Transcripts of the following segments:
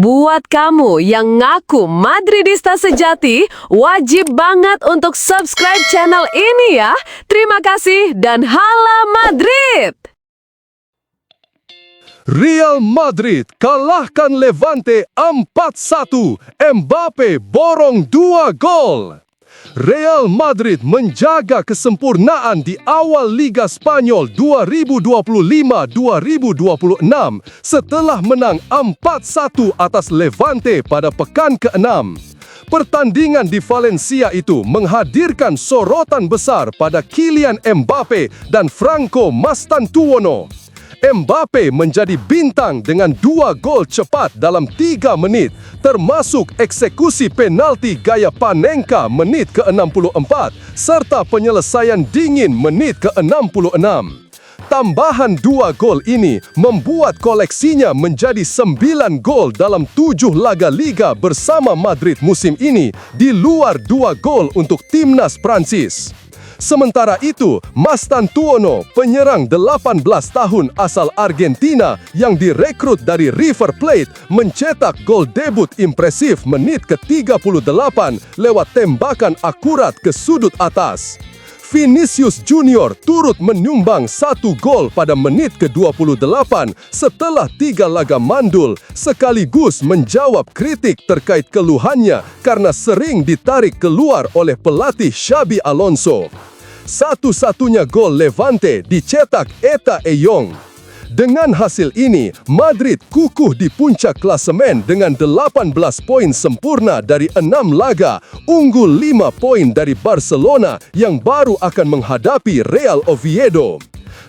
Buat kamu yang ngaku Madridista sejati, wajib banget untuk subscribe channel ini ya. Terima kasih dan hala Madrid! Real Madrid kalahkan Levante 4-1. Mbappe borong 2 gol. Real Madrid menjaga kesempurnaan di awal Liga Spanyol 2025-2026 setelah menang 4-1 atas Levante pada pekan ke-6. Pertandingan di Valencia itu menghadirkan sorotan besar pada Kylian Mbappe dan Franco Mastantuono. Mbappe menjadi bintang dengan 2 gol cepat dalam 3 menit, termasuk eksekusi penalti gaya Panenka menit ke-64 serta penyelesaian dingin menit ke-66. Tambahan 2 gol ini membuat koleksinya menjadi 9 gol dalam 7 laga Liga bersama Madrid musim ini, di luar 2 gol untuk timnas Prancis. Sementara itu, Mastantuono, penyerang 18 tahun asal Argentina yang direkrut dari River Plate, mencetak gol debut impresif menit ke-38 lewat tembakan akurat ke sudut atas. Vinicius Junior turut menyumbang 1 gol pada menit ke-28 setelah 3 laga mandul, sekaligus menjawab kritik terkait keluhannya karena sering ditarik keluar oleh pelatih Xabi Alonso. Satu-satunya gol Levante dicetak Eta Eyong. Dengan hasil ini, Madrid kukuh di puncak klasemen dengan 18 poin sempurna dari 6 laga, unggul 5 poin dari Barcelona yang baru akan menghadapi Real Oviedo.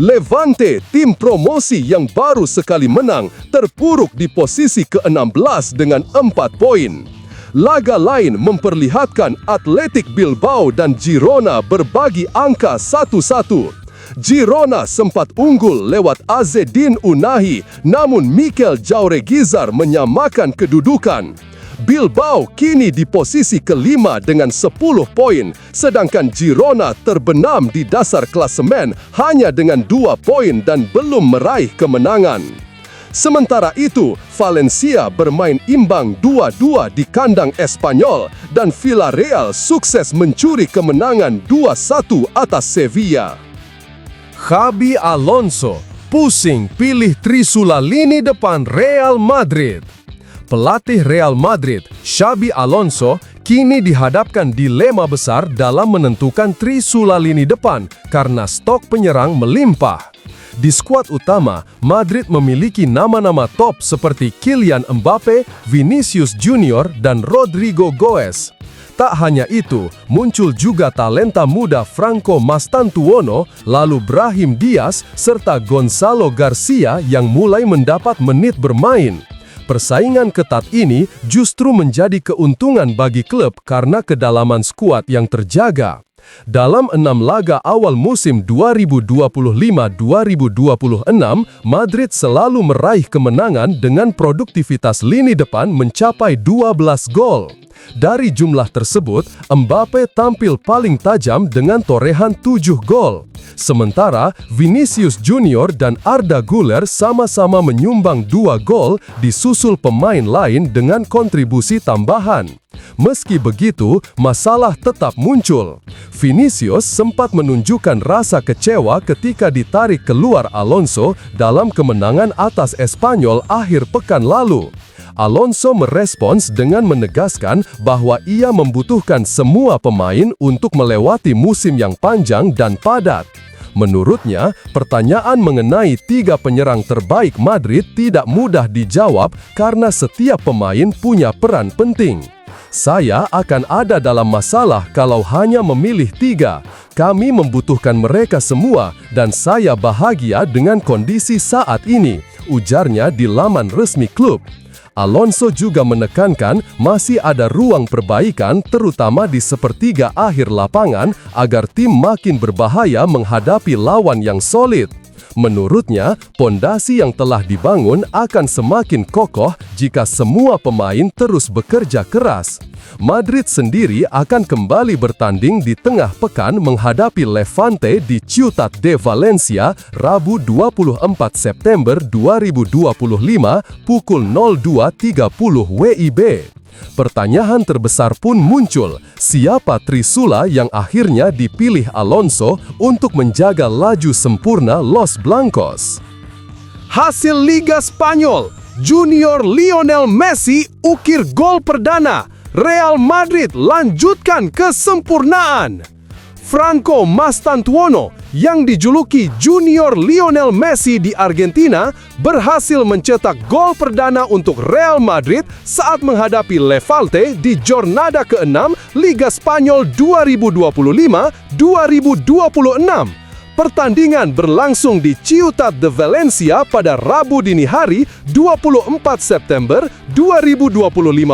Levante, tim promosi yang baru sekali menang, terpuruk di posisi ke-16 dengan 4 poin. Laga lain memperlihatkan Athletic Bilbao dan Girona berbagi angka 1-1. Girona sempat unggul lewat Azzedine Ounahi, namun Mikel Jauregui menyamakan kedudukan. Bilbao kini di posisi ke-5 dengan 10 poin, sedangkan Girona terbenam di dasar klasemen hanya dengan 2 poin dan belum meraih kemenangan. Sementara itu, Valencia bermain imbang 2-2 di kandang Espanyol dan Villarreal sukses mencuri kemenangan 2-1 atas Sevilla. Xabi Alonso pusing pilih trisula lini depan Real Madrid. Pelatih Real Madrid, Xabi Alonso, kini dihadapkan dilema besar dalam menentukan trisula lini depan karena stok penyerang melimpah. Di skuad utama, Madrid memiliki nama-nama top seperti Kylian Mbappe, Vinicius Junior, dan Rodrigo Goes. Tak hanya itu, muncul juga talenta muda Franco Mastantuono, lalu Brahim Diaz, serta Gonzalo Garcia yang mulai mendapat menit bermain. Persaingan ketat ini justru menjadi keuntungan bagi klub karena kedalaman skuad yang terjaga. Dalam 6 laga awal musim 2025-2026, Madrid selalu meraih kemenangan dengan produktivitas lini depan mencapai 12 gol. Dari jumlah tersebut, Mbappe tampil paling tajam dengan torehan 7 gol. Sementara Vinicius Junior dan Arda Güler sama-sama menyumbang 2 gol, disusul pemain lain dengan kontribusi tambahan. Meski begitu, masalah tetap muncul. Vinicius sempat menunjukkan rasa kecewa ketika ditarik keluar Alonso dalam kemenangan atas Espanyol akhir pekan lalu. Alonso merespons dengan menegaskan bahwa ia membutuhkan semua pemain untuk melewati musim yang panjang dan padat. Menurutnya, pertanyaan mengenai 3 penyerang terbaik Madrid tidak mudah dijawab karena setiap pemain punya peran penting. Saya akan ada dalam masalah kalau hanya memilih 3. Kami membutuhkan mereka semua dan saya bahagia dengan kondisi saat ini, ujarnya di laman resmi klub. Alonso juga menekankan masih ada ruang perbaikan terutama di sepertiga akhir lapangan agar tim makin berbahaya menghadapi lawan yang solid. Menurutnya, pondasi yang telah dibangun akan semakin kokoh jika semua pemain terus bekerja keras. Madrid sendiri akan kembali bertanding di tengah pekan menghadapi Levante di Ciutat de Valencia, Rabu 24 September 2025 pukul 02.30 WIB. Pertanyaan terbesar pun muncul, siapa Trisula yang akhirnya dipilih Alonso untuk menjaga laju sempurna Los Blancos? Hasil Liga Spanyol, Junior Lionel Messi ukir gol perdana. Real Madrid lanjutkan kesempurnaan. Franco Mastantuono yang dijuluki Junior Lionel Messi di Argentina berhasil mencetak gol perdana untuk Real Madrid saat menghadapi Levante di jornada ke-6 Liga Spanyol 2025-2026. Pertandingan berlangsung di Ciutat de Valencia pada Rabu dini hari 24 September 2025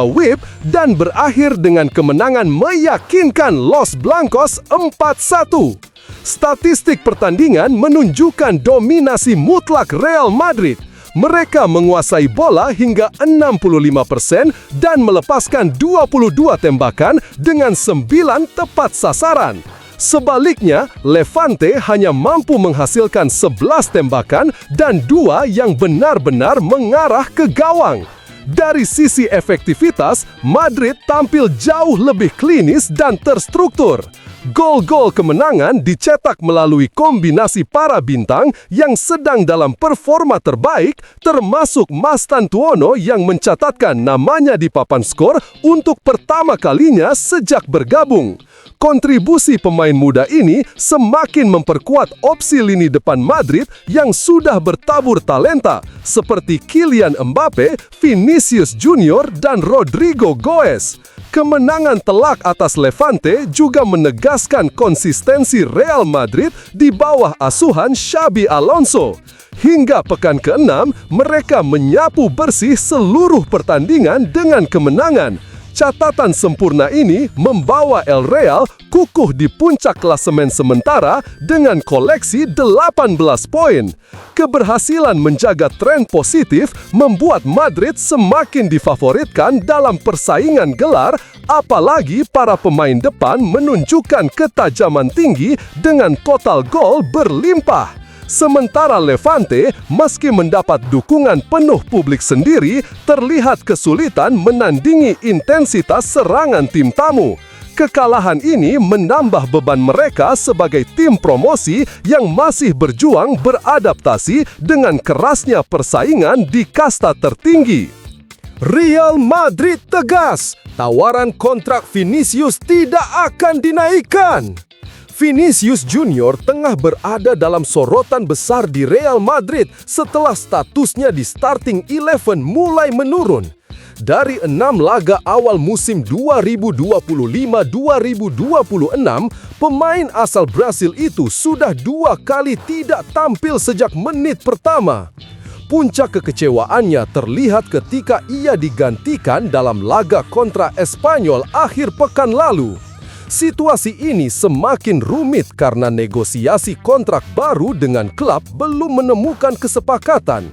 WIB dan berakhir dengan kemenangan meyakinkan Los Blancos 4-1. Statistik pertandingan menunjukkan dominasi mutlak Real Madrid. Mereka menguasai bola hingga 65% dan melepaskan 22 tembakan dengan 9 tepat sasaran. Sebaliknya, Levante hanya mampu menghasilkan 11 tembakan dan 2 yang benar-benar mengarah ke gawang. Dari sisi efektivitas, Madrid tampil jauh lebih klinis dan terstruktur. Gol-gol kemenangan dicetak melalui kombinasi para bintang yang sedang dalam performa terbaik, termasuk Mastantuono yang mencatatkan namanya di papan skor untuk pertama kalinya sejak bergabung. Kontribusi pemain muda ini semakin memperkuat opsi lini depan Madrid yang sudah bertabur talenta seperti Kylian Mbappe, Vinicius Junior, dan Rodrigo Goes. Kemenangan telak atas Levante juga menegaskan konsistensi Real Madrid di bawah asuhan Xabi Alonso. Hingga pekan ke-6, mereka menyapu bersih seluruh pertandingan dengan kemenangan. Catatan sempurna ini membawa El Real kukuh di puncak klasemen sementara dengan koleksi 18 poin. Keberhasilan menjaga tren positif membuat Madrid semakin difavoritkan dalam persaingan gelar, apalagi para pemain depan menunjukkan ketajaman tinggi dengan total gol berlimpah. Sementara Levante, meski mendapat dukungan penuh publik sendiri, terlihat kesulitan menandingi intensitas serangan tim tamu. Kekalahan ini menambah beban mereka sebagai tim promosi yang masih berjuang beradaptasi dengan kerasnya persaingan di kasta tertinggi. Real Madrid tegas, tawaran kontrak Vinicius tidak akan dinaikkan. Vinicius Junior tengah berada dalam sorotan besar di Real Madrid setelah statusnya di starting 11 mulai menurun. Dari 6 laga awal musim 2025-2026, pemain asal Brasil itu sudah 2 kali tidak tampil sejak menit pertama. Puncak kekecewaannya terlihat ketika ia digantikan dalam laga kontra Espanyol akhir pekan lalu. Situasi ini semakin rumit karena negosiasi kontrak baru dengan klub belum menemukan kesepakatan.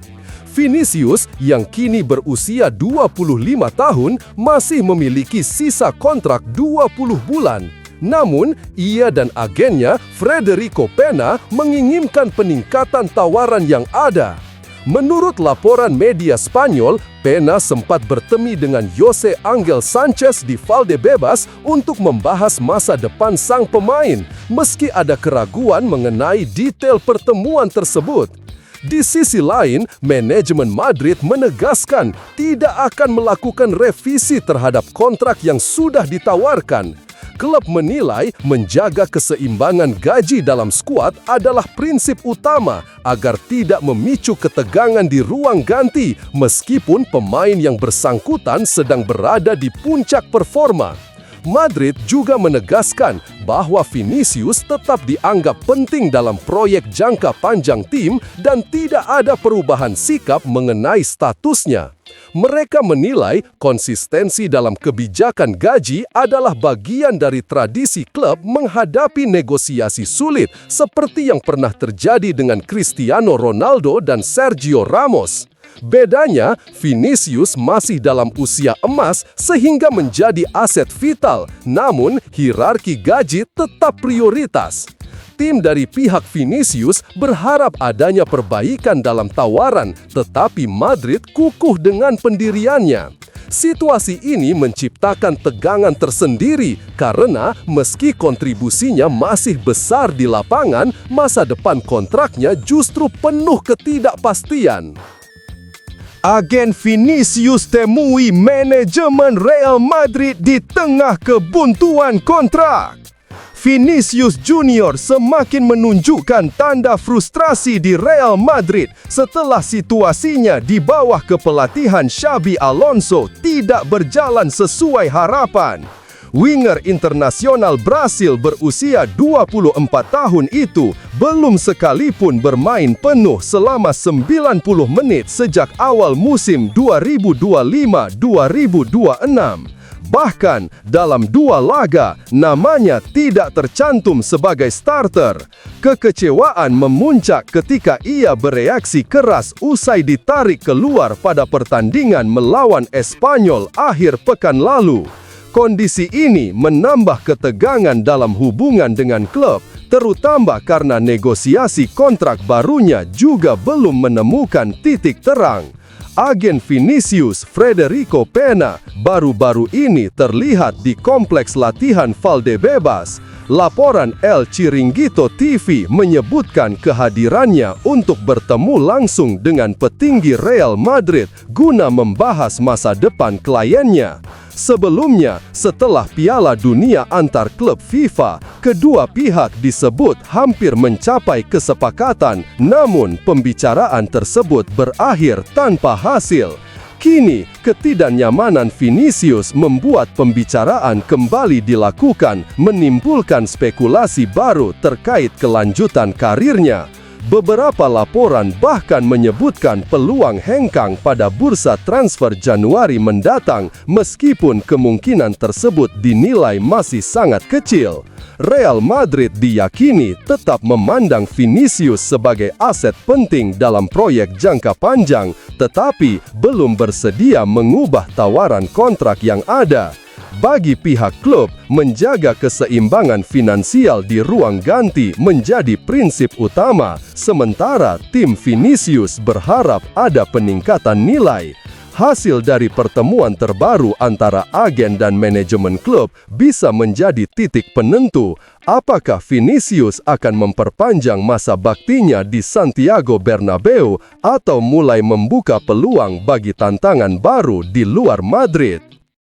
Vinicius yang kini berusia 25 tahun masih memiliki sisa kontrak 20 bulan. Namun, ia dan agennya Federico Pena menginginkan peningkatan tawaran yang ada. Menurut laporan media Spanyol, Pena sempat bertemu dengan Jose Angel Sanchez di Valdebebas untuk membahas masa depan sang pemain, meski ada keraguan mengenai detail pertemuan tersebut. Di sisi lain, manajemen Madrid menegaskan tidak akan melakukan revisi terhadap kontrak yang sudah ditawarkan. Klub menilai menjaga keseimbangan gaji dalam skuad adalah prinsip utama agar tidak memicu ketegangan di ruang ganti meskipun pemain yang bersangkutan sedang berada di puncak performa. Madrid juga menegaskan bahwa Vinicius tetap dianggap penting dalam proyek jangka panjang tim dan tidak ada perubahan sikap mengenai statusnya. Mereka menilai konsistensi dalam kebijakan gaji adalah bagian dari tradisi klub menghadapi negosiasi sulit seperti yang pernah terjadi dengan Cristiano Ronaldo dan Sergio Ramos. Bedanya, Vinicius masih dalam usia emas sehingga menjadi aset vital, namun hierarki gaji tetap prioritas. Tim dari pihak Vinicius berharap adanya perbaikan dalam tawaran, tetapi Madrid kukuh dengan pendiriannya. Situasi ini menciptakan tegangan tersendiri karena meski kontribusinya masih besar di lapangan, masa depan kontraknya justru penuh ketidakpastian. Agen Vinicius temui manajemen Real Madrid di tengah kebuntuan kontrak. Vinicius Junior semakin menunjukkan tanda frustrasi di Real Madrid setelah situasinya di bawah kepelatihan Xabi Alonso tidak berjalan sesuai harapan. Winger internasional Brasil berusia 24 tahun itu belum sekalipun bermain penuh selama 90 menit sejak awal musim 2025-2026. Bahkan dalam 2 laga, namanya tidak tercantum sebagai starter. Kekecewaan memuncak ketika ia bereaksi keras usai ditarik keluar pada pertandingan melawan Espanyol akhir pekan lalu. Kondisi ini menambah ketegangan dalam hubungan dengan klub, terutama karena negosiasi kontrak barunya juga belum menemukan titik terang. Agen Vinicius, Federico Pena, baru-baru ini terlihat di kompleks latihan Valdebebas. Laporan El Chiringuito TV menyebutkan kehadirannya untuk bertemu langsung dengan petinggi Real Madrid guna membahas masa depan kliennya. Sebelumnya, setelah Piala Dunia antar klub FIFA, kedua pihak disebut hampir mencapai kesepakatan, namun pembicaraan tersebut berakhir tanpa hasil. Kini, ketidaknyamanan Vinicius membuat pembicaraan kembali dilakukan, menimbulkan spekulasi baru terkait kelanjutan karirnya. Beberapa laporan bahkan menyebutkan peluang hengkang pada bursa transfer Januari mendatang, meskipun kemungkinan tersebut dinilai masih sangat kecil. Real Madrid diyakini tetap memandang Vinicius sebagai aset penting dalam proyek jangka panjang, tetapi belum bersedia mengubah tawaran kontrak yang ada. Bagi pihak klub, menjaga keseimbangan finansial di ruang ganti menjadi prinsip utama, sementara tim Vinicius berharap ada peningkatan nilai. Hasil dari pertemuan terbaru antara agen dan manajemen klub bisa menjadi titik penentu apakah Vinicius akan memperpanjang masa baktinya di Santiago Bernabeu atau mulai membuka peluang bagi tantangan baru di luar Madrid.